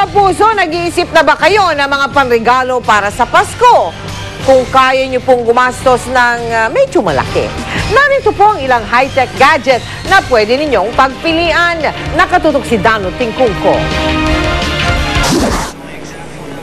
kapuso, nag-iisip na ba kayo ng mga panregalo para sa Pasko? Kung kaya nyo pong gumastos ng medyo malaki, narito po ang ilang high-tech gadget na pwede ninyong pagpilian. Nakatutok si Dano Tingkungko.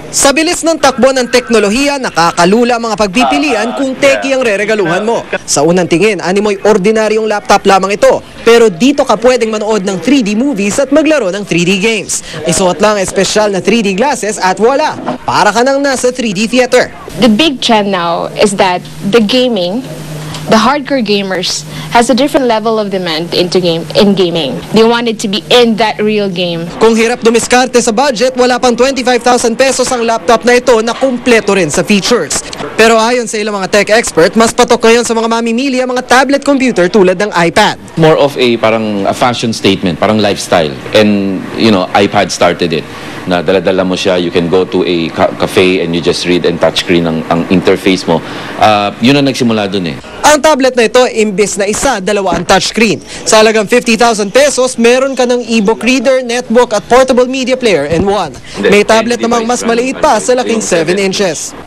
Sa bilis ng takbo ng teknolohiya, nakakalula mga pagpipilian kung teki ang reregaluhan mo. Sa unang tingin, animoy ordinaryong laptop lamang ito. Pero dito ka pwedeng manood ng 3D movies at maglaro ng 3D games. Isuot lang espesyal na 3D glasses at voila! Para ka nang nasa 3D theater. The big trend now is that the hardcore gamers has a different level of demand in gaming. They want it to be in that real game. Kung hirap dumiskarte sa budget, wala pang 25,000 pesos ang laptop na ito na kumpleto rin sa features. Pero ayon sa ilang mga tech expert, mas patok ngayon sa mga mamimili ang mga tablet computer tulad ng iPad. More of a fashion statement, parang lifestyle. And iPad started it. Na dala-dala mo siya, you can go to a cafe and you just read and touchscreen ang interface mo. Yun ang nagsimula dun eh. Ang tablet na ito, imbes na isa, dalawa ang touchscreen. Sa halagang 50,000 pesos, meron ka ng e-book reader, netbook at portable media player in one. May tablet namang mas maliit pa sa laking 7 inches.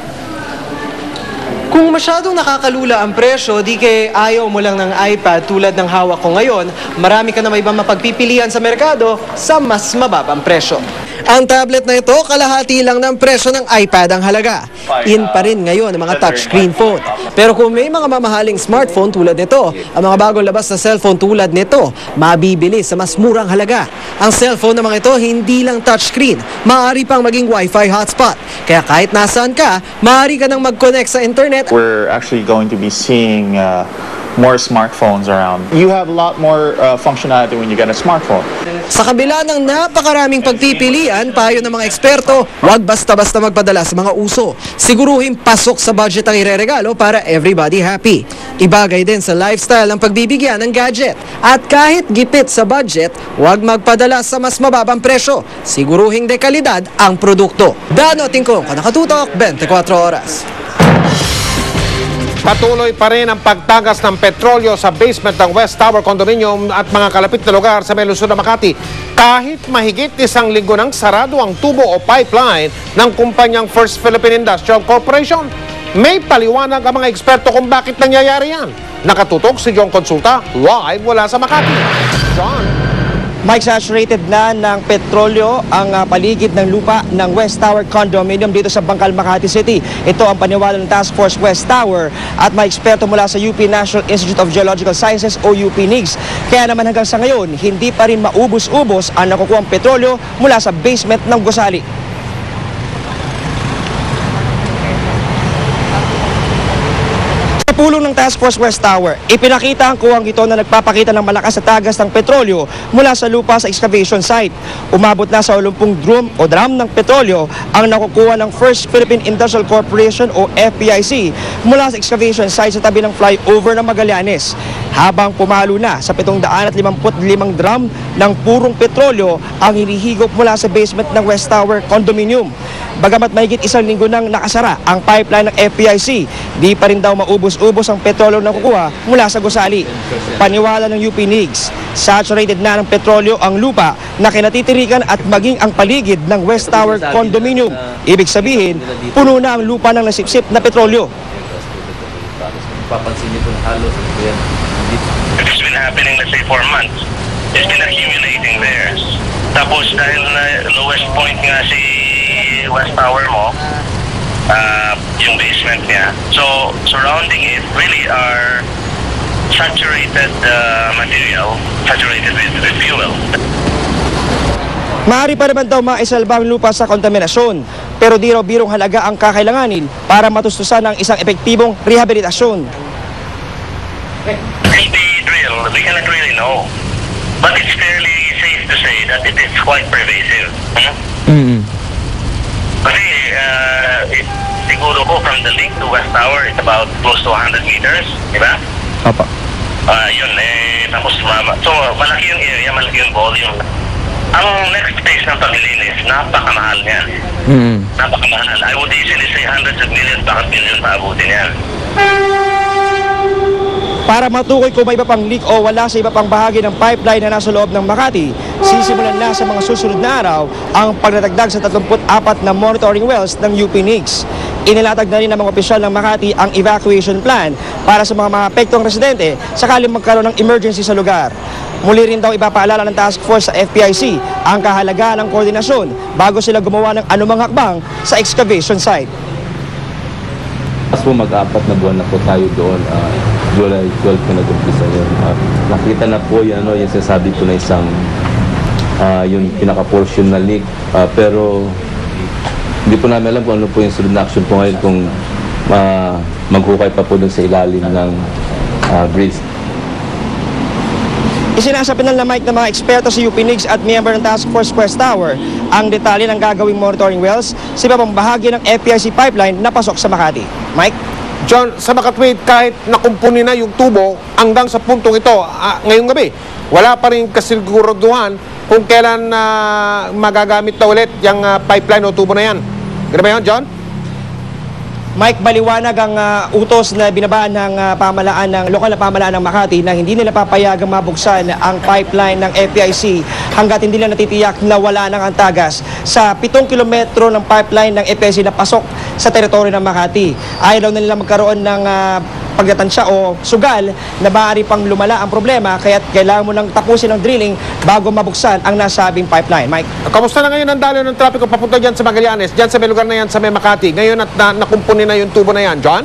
Kung masyadong nakakalula ang presyo, di kaya ayaw mo lang ng iPad tulad ng hawak ko ngayon, marami ka na may ibang mapagpipilian sa merkado sa mas mababang presyo. Ang tablet na ito, kalahati lang ng presyo ng iPad ang halaga. In pa rin ngayon ang mga touchscreen phone. Pero kung may mga mamahaling smartphone tulad nito, ang mga bagong labas na cellphone tulad nito, mabibili sa mas murang halaga. Ang cellphone na mga ito, hindi lang touchscreen, maaari pang maging Wi-Fi hotspot. Kaya kahit nasaan ka, maaari ka nang mag-connect sa internet. We're actually going to be seeing more smartphones around. You have a lot more functionality when you get a smartphone. Sa kabila ng napakaraming pagpipilian, payo ng mga eksperto, huwag basta-basta magpadala sa mga uso. Siguruhin pasok sa budget ang ireregalo para everybody happy. Ibagay din sa lifestyle ang pagbibigyan ng gadget. At kahit gipit sa budget, huwag magpadala sa mas mababang presyo. Siguruhing dekalidad ang produkto. Dano Tingkong, Nakatutok, 24 Oras. Patuloy pa rin ang pagtagas ng petrolyo sa basement ng West Tower Condominium at mga kalapit na lugar sa Luzon, Makati. Kahit mahigit 1 linggo nang sarado ang tubo o pipeline ng kumpanyang First Philippine Industrial Corporation. May paliwanag ang mga eksperto kung bakit nangyayari yan. Nakatutok si John Consulta, live mula sa Makati. John. Mike, saturated na ng petrolyo ang paligid ng lupa ng West Tower Condominium dito sa Bangkal, Makati City. Ito ang paniwala ng Task Force West Tower at may eksperto mula sa UP National Institute of Geological Sciences o UP NIGS. Kaya naman hanggang sa ngayon, hindi pa rin maubos-ubos ang nakukuhang petrolyo mula sa basement ng gusali. Sa pulong ng Task Force West Tower, ipinakita ang kuwang ito na nagpapakita ng malakas na tagas ng petrolyo mula sa lupa sa excavation site. Umabot na sa 80 drum ng petrolyo ang nakukuha ng First Philippine Industrial Corporation o FPIC mula sa excavation site sa tabi ng flyover ng Magallanes. Habang pumalo na sa 755 drum ng purong petrolyo ang hinihigop mula sa basement ng West Tower Condominium. Bagamat mahigit 1 linggo nang nakasara ang pipeline ng FPIC, di pa rin daw maubos-ubos ang petrolyo na kukuha mula sa gusali. Paniwala ng UP NIGS, saturated na ng petrolyo ang lupa na kinatitirikan at maging ang paligid ng West Tower Condominium. Ibig sabihin, puno na ang lupa ng nasipsip na petrolyo. It's been happening, let's say, for months. It's been accumulating there. Tapos dahil na lowest point nga si West Tower mo, yung basement niya. So, surrounding it really are saturated material, saturated with fuel. Maaari pa naman daw maisalba ang lupa sa kontaminasyon, pero di raw birong halaga ang kakailanganin para matustusan ng isang epektibong rehabilitasyon. We cannot really know. But it's fairly safe to say that it is quite pervasive. Kasi siguro ko from the lake to West Tower, it's about close to 100 meters, di ba? Papa. Yun, tapos so malaki yung area, malaki yung volume. Ang next phase ng paglilinis, napakamahal niyan. Napakamahal. I would easily say hundreds of millions, bakit millions maabutin yan. Para matukoy kung may iba pang leak o wala sa iba pang bahagi ng pipeline na nasa loob ng Makati, sisimulan na sa mga susunod na araw ang pagdadagdag sa 34 na monitoring wells ng UP NICS. Inilatag na rin ng mga opisyal ng Makati ang evacuation plan para sa mga apektong residente sakaling magkaroon ng emergency sa lugar. Muli rin daw ipapaalala ng task force sa FPIC ang kahalagahan ng koordinasyon bago sila gumawa ng anumang hakbang sa excavation site. Mas po mag-apat na buwan na po tayo doon, July 12 po nag-umpisa yun. Nakita na po yan, yung sinasabi po na isang yung pinaka-portion na leak, pero hindi po namin alam kung ano po yung sunod na action po ngayon kung maghukay pa po doon sa ilalim ng bridge. Isinasapinal na mic ng mga eksperto sa UP NICS at member ng Task Force Quest Tower ang detalye ng gagawing monitoring wells sa iba pang bahagi ng FPIC pipeline na pasok sa Makati. Mike? John, sa Makatwid, kahit nakumpuni na yung tubo hanggang sa puntong ito, ngayong gabi, wala pa rin kasiguraduhan kung kailan magagamit na ulit yung pipeline o tubo na yan. Gano'n ba yun, John? Mike, maliwanag ang utos na binabaan ng pamahalaan ng lokal na pamahalaan ng Makati na hindi nila papayagang mabuksan ang pipeline ng FPIC hanggat hindi nila natitiyak na wala nang antagas sa 7 kilometro ng pipeline ng FPIC na pasok sa teritoryo ng Makati. Ayaw daw nila magkaroon ng pagdatansya o sugal na maaari pang lumala ang problema kaya kailangan mo nang tapusin ang drilling bago mabuksan ang nasabing pipeline. Mike? Kamusta na ngayon ang daloy ng trapiko papunta dyan sa Magallanes, dyan sa may lugar na yan sa may Makati? Ngayon at nakumpuni na yung tubo na yan, John?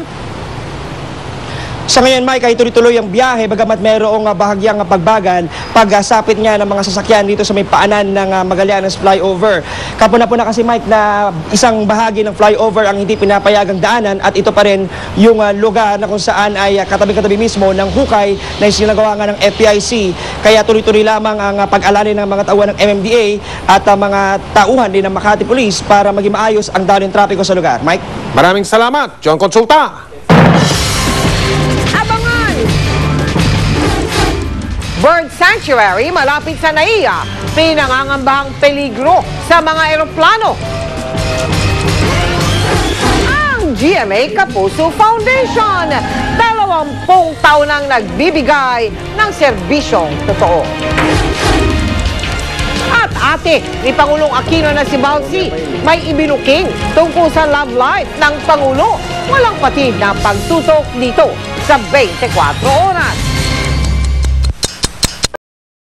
Sa ngayon, Mike, ay tuloy-tuloy ang biyahe bagamat mayroong bahagyang pagbagal pagsapit nga ng mga sasakyan dito sa may paanan ng Magallanes flyover. Kapuna-puna kasi, Mike, na isang bahagi ng flyover ang hindi pinapayagang daanan at ito pa rin yung lugar na kung saan ay katabi-katabi mismo ng hukay na isinagawa nga ng FPIC. Kaya tuloy-tuloy lamang ang pag-alala ng mga tauhan ng MMDA at mga tauhan din ng Makati Police para maging maayos ang daloy ng trapiko sa lugar. Mike? Maraming salamat, John Consulta. Bird Sanctuary malapit sa NAIA, pinangangambahang peligro sa mga eroplano. Ang GMA Kapuso Foundation, 20 taon nang nagbibigay ng serbisyong totoo. At ate ni Pangulong Aquino na si Balsi, may ibinuking tungkol sa love life ng Pangulo. Walang patid na pagtutok dito sa 24 oras.